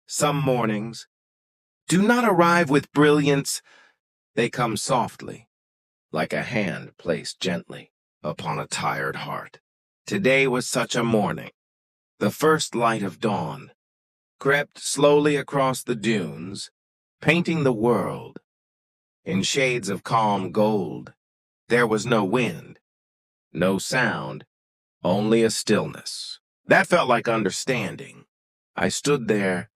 Some mornings do not arrive with brilliance. They come softly, like a hand placed gently upon a tired heart. Today was such a morning. The first light of dawn crept slowly across the dunes, painting the world in shades of calm gold. There was no wind, no sound, only a stillness. That felt like understanding. I stood there,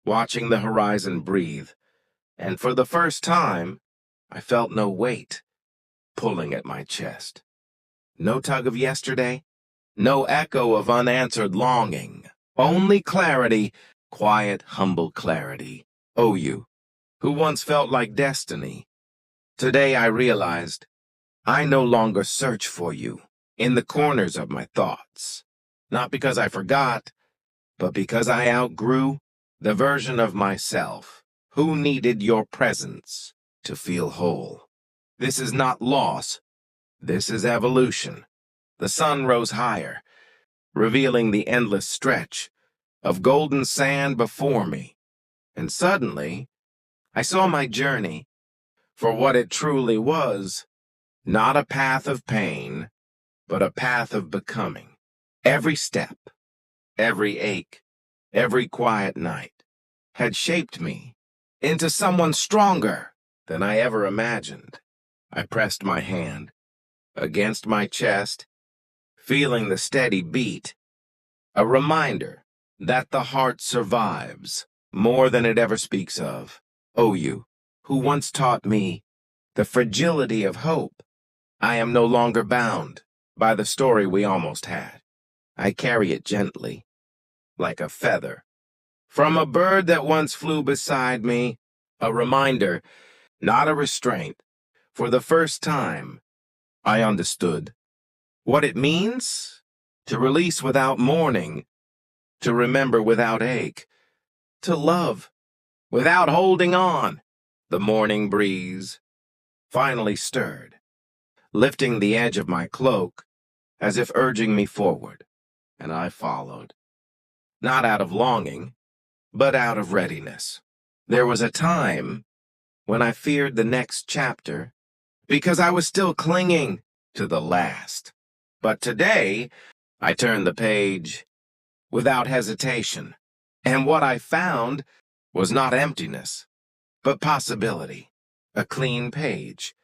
watching the horizon breathe, and for the first time, I felt no weight pulling at my chest. No tug of yesterday, no echo of unanswered longing, only clarity, quiet, humble clarity. Oh, you, who once felt like destiny. Today I realized I no longer search for you in the corners of my thoughts, not because I forgot, but because I outgrew the version of myself who needed your presence to feel whole. This is not loss. This is evolution. The sun rose higher, revealing the endless stretch of golden sand before me. And suddenly, I saw my journey for what it truly was, not a path of pain, but a path of becoming. Every step, every ache, every quiet night had shaped me into someone stronger than I ever imagined. I pressed my hand against my chest, feeling the steady beat, a reminder that the heart survives more than it ever speaks of. Oh, you, who once taught me the fragility of hope. I am no longer bound by the story we almost had. I carry it gently, like a feather, from a bird that once flew beside me, a reminder, not a restraint. For the first time, I understood what it means to release without mourning, to remember without ache, to love without holding on. The morning breeze finally stirred, lifting the edge of my cloak as if urging me forward, and I followed, not out of longing, but out of readiness. There was a time when I feared the next chapter because I was still clinging to the last. But today, I turned the page without hesitation, and what I found was not emptiness, but possibility. A clean page,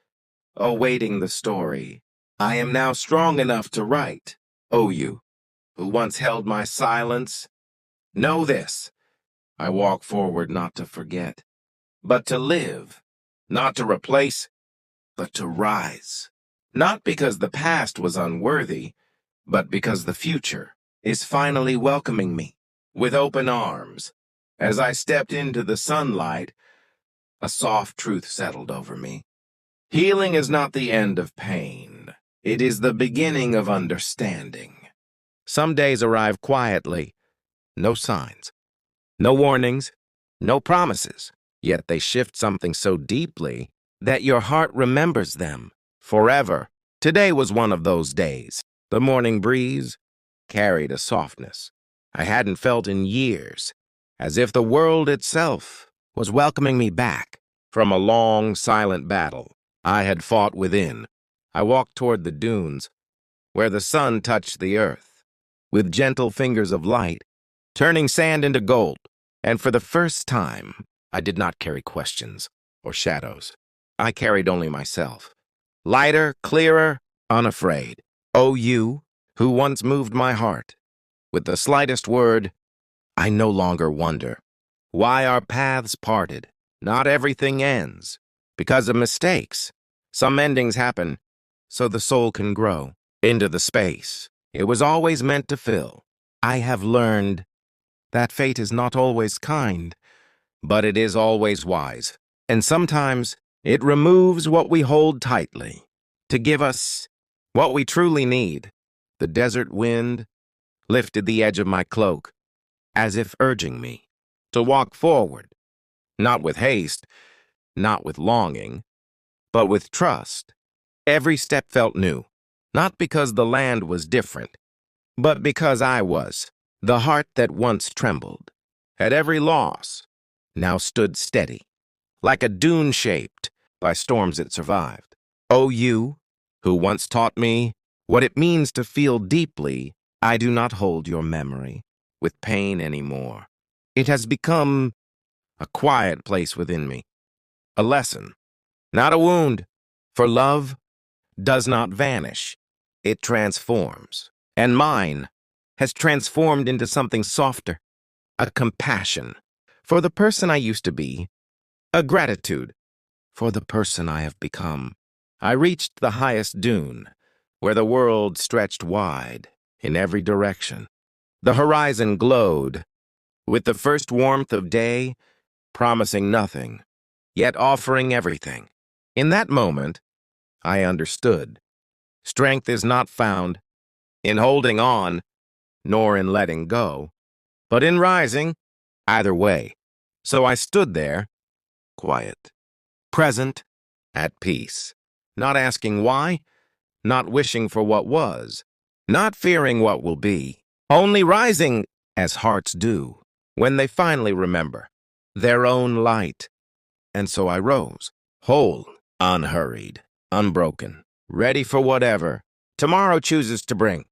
awaiting the story I am now strong enough to write. Oh, you, who once held my silence, know this. I walk forward not to forget, but to live, not to replace, but to rise. Not because the past was unworthy, but because the future is finally welcoming me with open arms. As I stepped into the sunlight, a soft truth settled over me. Healing is not the end of pain. It is the beginning of understanding. Some days arrive quietly, no signs, no warnings, no promises, yet they shift something so deeply that your heart remembers them forever. Today was one of those days. The morning breeze carried a softness I hadn't felt in years, as if the world itself was welcoming me back from a long, silent battle I had fought within. I walked toward the dunes, where the sun touched the earth, with gentle fingers of light, turning sand into gold. And for the first time, I did not carry questions or shadows. I carried only myself. Lighter, clearer, unafraid. Oh, you, who once moved my heart. With the slightest word, I no longer wonder why our paths parted. Not everything ends because of mistakes. Some endings happen so the soul can grow into the space it was always meant to fill. I have learned that fate is not always kind, but it is always wise. And sometimes it removes what we hold tightly to give us what we truly need. The desert wind lifted the edge of my cloak, as if urging me to walk forward, not with haste, not with longing, but with trust. Every step felt new, not because the land was different, but because I was. The heart that once trembled at every loss, now stood steady, like a dune shaped by storms it survived. O you, who once taught me what it means to feel deeply, I do not hold your memory with pain anymore. It has become a quiet place within me, a lesson, not a wound, for love does not vanish, it transforms. And mine has transformed into something softer, a compassion for the person I used to be, a gratitude for the person I have become. I reached the highest dune, where the world stretched wide in every direction. The horizon glowed with the first warmth of day, promising nothing, yet offering everything. In that moment, I understood. Strength is not found in holding on, nor in letting go, but in rising, either way. So I stood there, quiet, present, at peace, not asking why, not wishing for what was, not fearing what will be, only rising as hearts do when they finally remember their own light. And so I rose, whole, unhurried, unbroken, ready for whatever tomorrow chooses to bring.